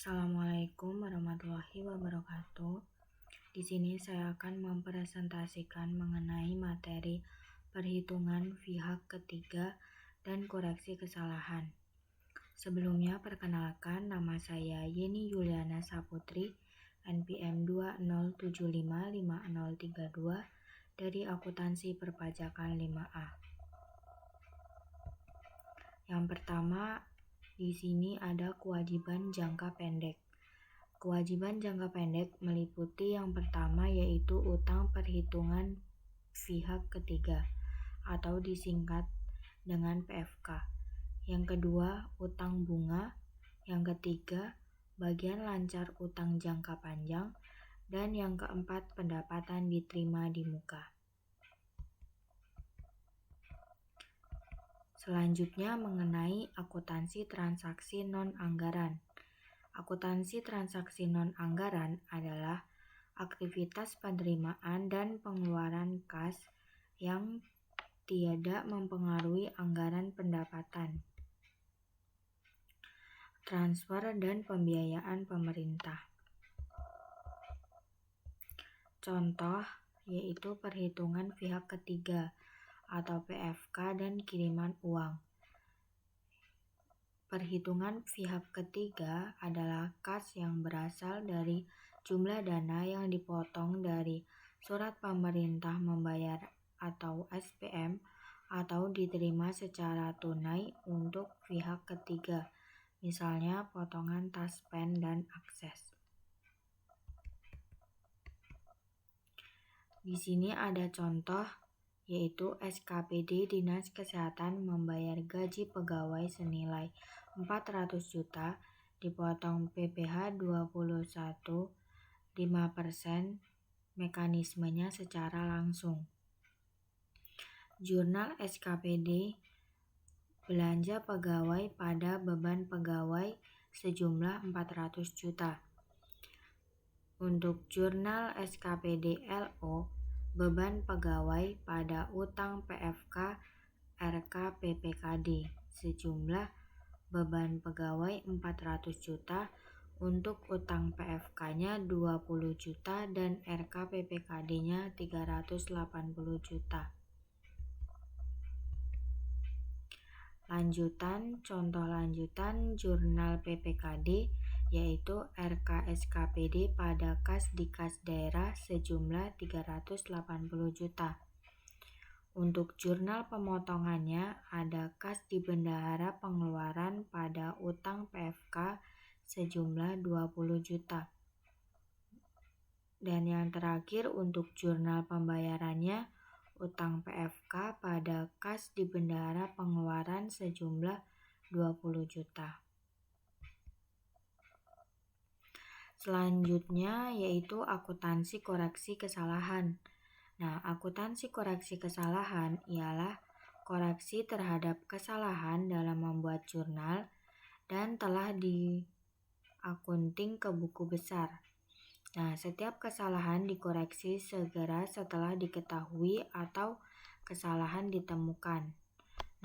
Assalamualaikum warahmatullahi wabarakatuh. Di sini saya akan mempresentasikan mengenai materi perhitungan pihak ketiga dan koreksi kesalahan. Sebelumnya perkenalkan, nama saya Yeni Yuliana Saputri, NPM 207550032 dari Akuntansi Perpajakan 5A. Yang pertama, di sini ada kewajiban jangka pendek. Kewajiban jangka pendek meliputi yang pertama yaitu utang perhitungan pihak ketiga atau disingkat dengan PFK. Yang kedua, utang bunga. Yang ketiga, bagian lancar utang jangka panjang. Dan yang keempat, pendapatan diterima di muka. Selanjutnya mengenai akuntansi transaksi non-anggaran. Akuntansi transaksi non-anggaran adalah aktivitas penerimaan dan pengeluaran kas yang tidak mempengaruhi anggaran pendapatan, transfer, dan pembiayaan pemerintah. Contoh yaitu perhitungan pihak ketiga atau PFK dan kiriman uang. Perhitungan pihak ketiga adalah kas yang berasal dari jumlah dana yang dipotong dari surat pemerintah membayar atau SPM atau diterima secara tunai untuk pihak ketiga, misalnya potongan taspen dan akses. Di sini ada contoh yaitu SKPD Dinas Kesehatan membayar gaji pegawai senilai 400 juta dipotong PPh 21 5%, mekanismenya secara langsung. Jurnal SKPD belanja pegawai pada beban pegawai sejumlah 400 juta. Untuk jurnal SKPD LO, beban pegawai pada utang PFK RK PPKD sejumlah beban pegawai 400 juta, untuk utang PFK-nya 20 juta dan RK PPKD-nya 380 juta. Contoh lanjutan jurnal PPKD yaitu RK SKPD pada kas di kas daerah sejumlah 380 juta. Untuk jurnal pemotongannya ada kas di bendahara pengeluaran pada utang PFK sejumlah 20 juta. Dan yang terakhir untuk jurnal pembayarannya utang PFK pada kas di bendahara pengeluaran sejumlah 20 juta. Selanjutnya yaitu akuntansi koreksi kesalahan. Nah, akuntansi koreksi kesalahan ialah koreksi terhadap kesalahan dalam membuat jurnal dan telah diakunting ke buku besar. Nah, setiap kesalahan dikoreksi segera setelah diketahui atau kesalahan ditemukan.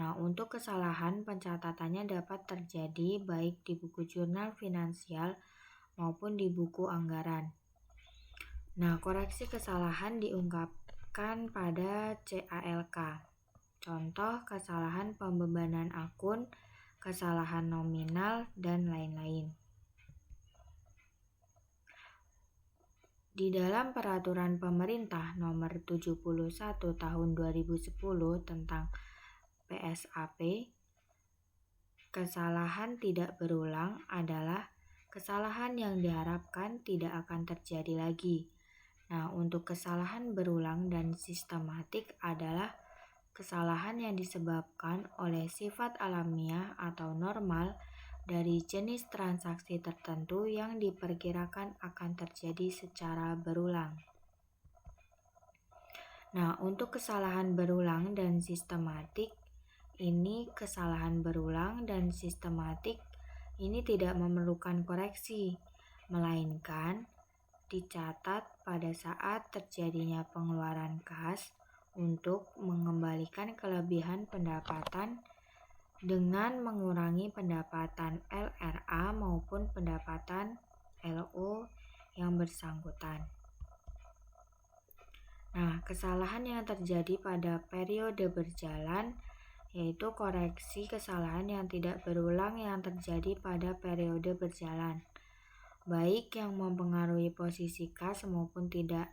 Nah, untuk kesalahan pencatatannya dapat terjadi baik di buku jurnal finansial maupun di buku anggaran. Nah, koreksi kesalahan diungkapkan pada CALK. Contoh kesalahan pembebanan akun, kesalahan nominal, dan lain-lain. Di dalam Peraturan Pemerintah Nomor 71 Tahun 2010 tentang PSAP, kesalahan tidak berulang adalah kesalahan yang diharapkan tidak akan terjadi lagi. Nah, untuk kesalahan berulang dan sistematik adalah kesalahan yang disebabkan oleh sifat alamiah atau normal dari jenis transaksi tertentu yang diperkirakan akan terjadi secara berulang. Nah, untuk kesalahan berulang dan sistematik, ini kesalahan berulang dan sistematik ini tidak memerlukan koreksi, melainkan dicatat pada saat terjadinya pengeluaran kas untuk mengembalikan kelebihan pendapatan dengan mengurangi pendapatan LRA maupun pendapatan LO yang bersangkutan. Nah, kesalahan yang terjadi pada periode berjalan yaitu koreksi kesalahan yang tidak berulang yang terjadi pada periode berjalan, baik yang mempengaruhi posisi kas maupun tidak.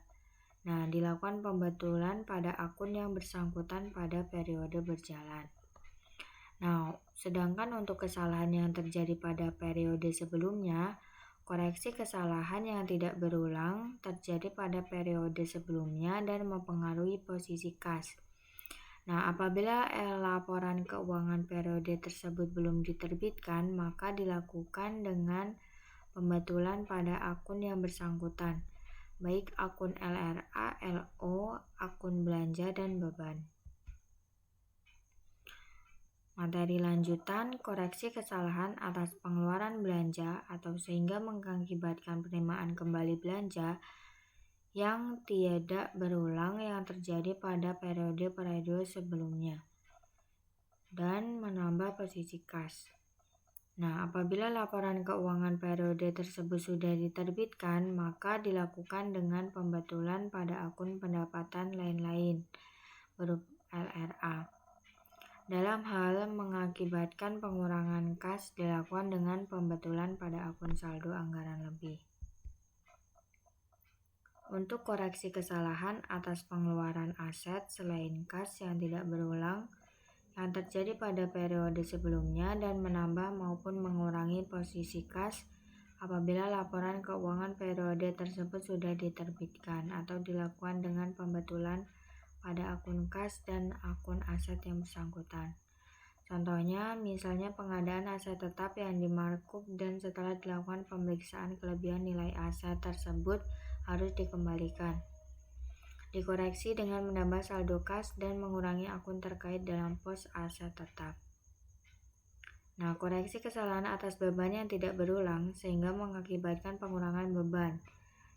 Nah, dilakukan pembetulan pada akun yang bersangkutan pada periode berjalan. Nah, sedangkan untuk kesalahan yang terjadi pada periode sebelumnya, koreksi kesalahan yang tidak berulang terjadi pada periode sebelumnya dan mempengaruhi posisi kas. Nah, apabila laporan keuangan periode tersebut belum diterbitkan, maka dilakukan dengan pembetulan pada akun yang bersangkutan, baik akun LRA, LO, akun belanja, dan beban. Materi lanjutan, koreksi kesalahan atas pengeluaran belanja atau sehingga mengakibatkan penerimaan kembali belanja yang tidak berulang yang terjadi pada periode sebelumnya dan menambah posisi kas. Nah, apabila laporan keuangan periode tersebut sudah diterbitkan, maka dilakukan dengan pembetulan pada akun pendapatan lain-lain berupa LRA. Dalam hal mengakibatkan pengurangan kas dilakukan dengan pembetulan pada akun saldo anggaran lebih. Untuk koreksi kesalahan atas pengeluaran aset selain kas yang tidak berulang yang terjadi pada periode sebelumnya dan menambah maupun mengurangi posisi kas apabila laporan keuangan periode tersebut sudah diterbitkan atau dilakukan dengan pembetulan pada akun kas dan akun aset yang bersangkutan. Contohnya, misalnya pengadaan aset tetap yang dimarkup dan setelah dilakukan pemeriksaan kelebihan nilai aset tersebut harus dikembalikan. Dikoreksi dengan menambah saldo kas dan mengurangi akun terkait dalam pos aset tetap. Nah, koreksi kesalahan atas beban yang tidak berulang sehingga mengakibatkan pengurangan beban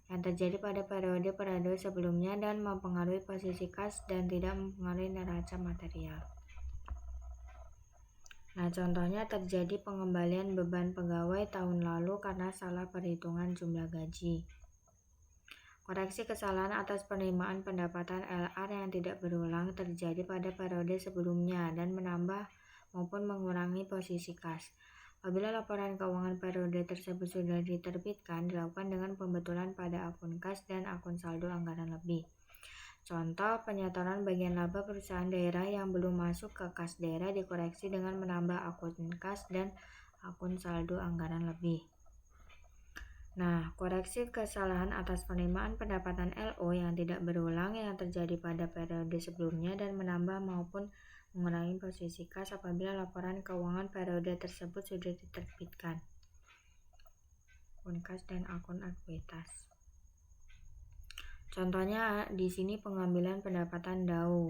yang terjadi pada periode sebelumnya dan mempengaruhi posisi kas dan tidak mempengaruhi neraca material. Nah, contohnya terjadi pengembalian beban pegawai tahun lalu karena salah perhitungan jumlah gaji. Koreksi kesalahan atas penerimaan pendapatan LR yang tidak berulang terjadi pada periode sebelumnya dan menambah maupun mengurangi posisi kas. Apabila laporan keuangan periode tersebut sudah diterbitkan, dilakukan dengan pembetulan pada akun kas dan akun saldo anggaran lebih. Contoh, penyetoran bagian laba perusahaan daerah yang belum masuk ke kas daerah dikoreksi dengan menambah akun kas dan akun saldo anggaran lebih. Nah, koreksi kesalahan atas penerimaan pendapatan LO yang tidak berulang yang terjadi pada periode sebelumnya dan menambah maupun mengurangi posisi kas apabila laporan keuangan periode tersebut sudah diterbitkan. Akun kas dan akun ekuitas. Contohnya di sini pengambilan pendapatan DAO.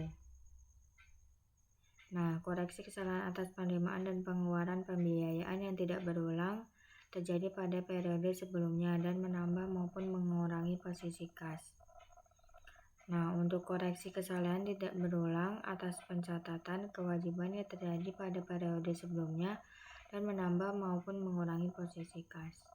Nah, koreksi kesalahan atas penerimaan dan pengeluaran pembiayaan yang tidak berulang terjadi pada periode sebelumnya dan menambah maupun mengurangi posisi kas. Nah, untuk koreksi kesalahan tidak berulang atas pencatatan kewajiban yang terjadi pada periode sebelumnya dan menambah maupun mengurangi posisi kas.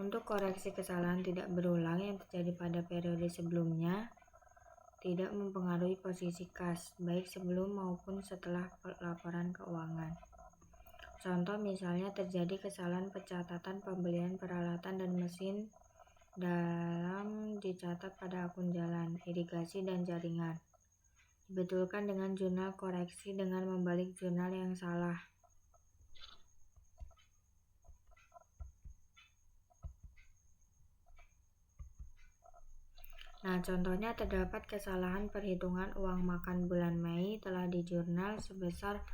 Untuk koreksi kesalahan tidak berulang yang terjadi pada periode sebelumnya tidak mempengaruhi posisi kas, baik sebelum maupun setelah laporan keuangan. Contoh misalnya terjadi kesalahan pencatatan pembelian peralatan dan mesin dalam dicatat pada akun jalan, irigasi, dan jaringan. Dibetulkan dengan jurnal koreksi dengan membalik jurnal yang salah. Nah, contohnya terdapat kesalahan perhitungan uang makan bulan Mei telah di jurnal sebesar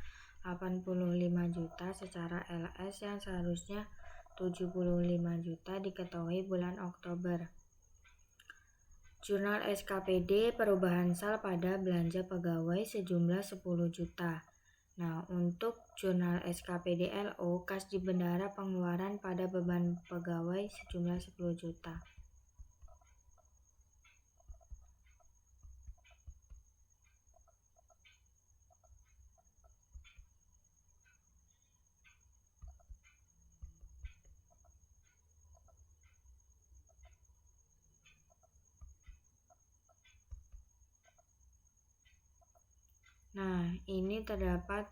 85 juta secara LS yang seharusnya 75 juta diketahui bulan Oktober. Jurnal SKPD perubahan sal pada belanja pegawai sejumlah 10 juta. Nah, untuk jurnal SKPD LO kas di bendara pengeluaran pada beban pegawai sejumlah 10 juta. Nah, ini terdapat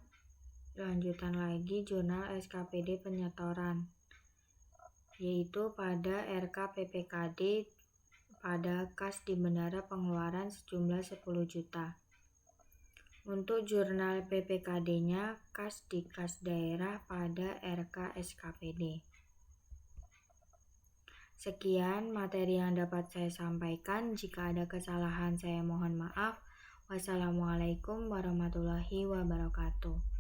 lanjutan lagi jurnal SKPD penyetoran, yaitu pada RKPPKD pada kas di Bendara pengeluaran sejumlah 10 juta. Untuk jurnal PPKD-nya kas di kas daerah pada RK SKPD. Sekian materi yang dapat saya sampaikan. Jika ada kesalahan saya mohon maaf. Wassalamualaikum warahmatullahi wabarakatuh.